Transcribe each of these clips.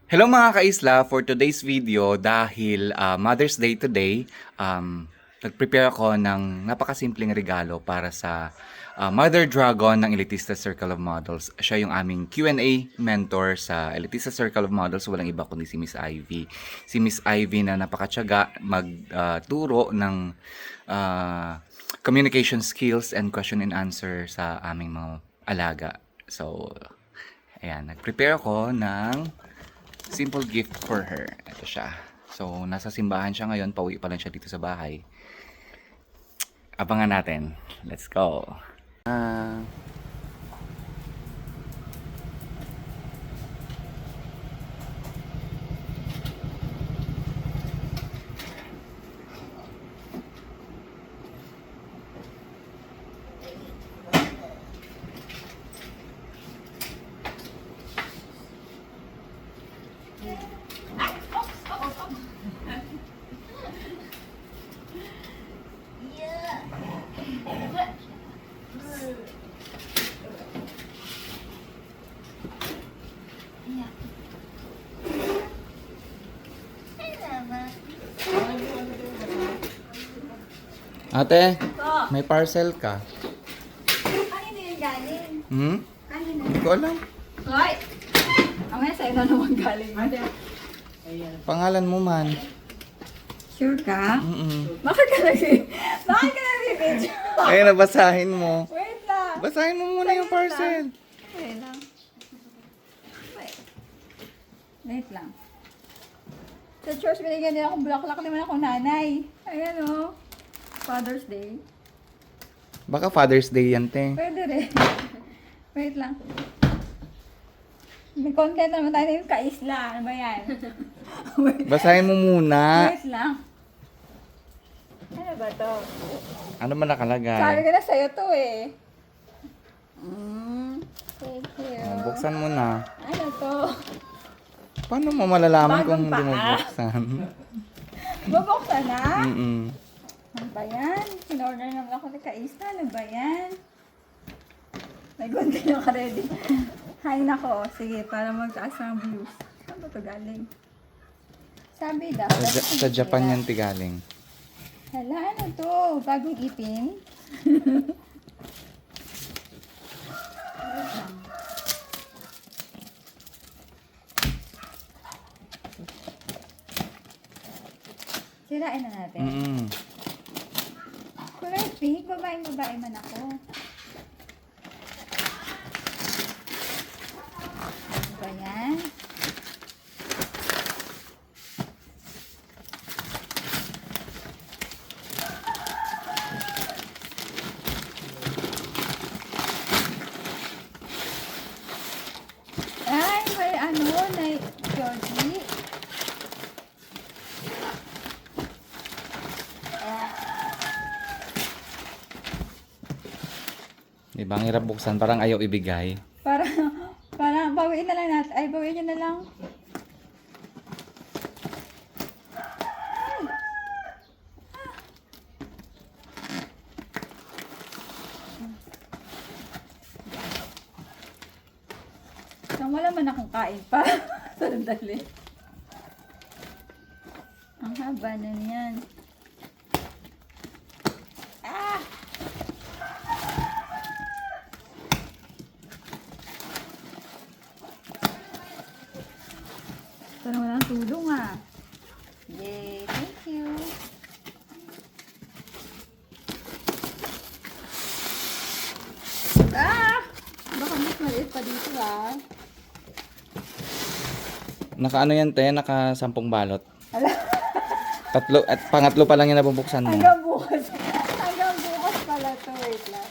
Hello mga kaisla, for today's video, dahil Mother's Day today, nag-prepare ako ng napakasimpleng regalo para sa Mother Dragon ng Elitista Circle of Models. Siya yung aming Q&A mentor sa Elitista Circle of Models, walang iba kundi si Miss Ivy. Si Miss Ivy na napakatyaga magturo ng communication skills and question and answer sa aming mga alaga. So, ayan, nag-prepare ako ng simple gift for her. Ito siya. So, nasa simbahan siya ngayon. Pauwi pa lang siya dito sa bahay. Abangan natin. Let's go. Ate, may parcel ka. Kanino yung galing? Kanino? Hindi ko alam. Hoy! Mamaya sa'yo na naman galing. Pangalan mo man. Sure ka? Mm-mm. Bakit ka nag-video? Ay, nabasahin mo. Wait lang. Basahin mo muna yung parcel. Wait lang. Wait lang. Sa church, binigyan nila akong bulaklak naman ako nanay. Ayan o. Father's Day. Baka Father's Day yan, te. Pwede rin. Wait lang. May content naman tayo yung kaisla. Ano ba yan? Basahin mo muna. Wait lang. Ano ba to? Ano man Sabi nakalagay? ko na sa'yo to eh. Thank you. Buksan mo na. Ano to? Paano mo malalaman kung Bagong hindi mo paa. buksan? Bubuksan na? Mm-mm. Ano ba yan? Sinorder naman ako ni Kaisa. Ano ba yan? May gunti na ka ready. Hay nako. Sige, para magtaas ng views. Saan ba ito galing? Sabi daw. Sa Japan yan tigaling. Hala, ano to? Bagong ipin? Sirain na natin. Mm-mm. Kulay pink, babae man ako. Ano ba yan? Ay, may ano, na Georgie. Diba, ang hirap buksan. Parang ayaw ibigay. Para bawiin na lang natin. Ay, bawiin nyo na lang. Nang wala man akong kain pa. Sandali. Ang haba na niyan. Ah! Parang walang tulong ah. Yay, thank you. Ah! Baka mas maliit pa dito ah. Naka ano yan, te? Naka 10 balot. Hala, Tatlo, at pangatlo pa lang yan nabubuksan mo. hanggang bukas. Hanggang bukas pala to. Wait lang.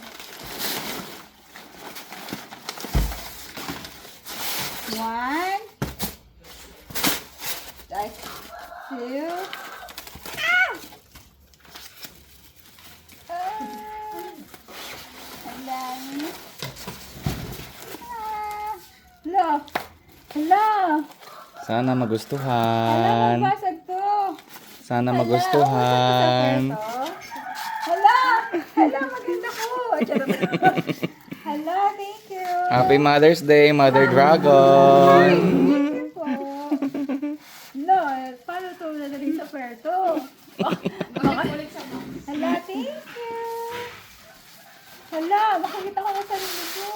One. Like, two. Ah! Ang dami. Ah! Hala. Hala. Sana Hala, magustuhan. magbasag to. Sana Hala, magustuhan. ubos na sa kwarto. Hala! Hala, maganda ko. Charot. Hala, thank you. Happy Mother's Day, Mother Dragon! Thank you po. Paano ito nadaling sa Puerto? Hala, thank you. Hala, makikita ko na sarili ko.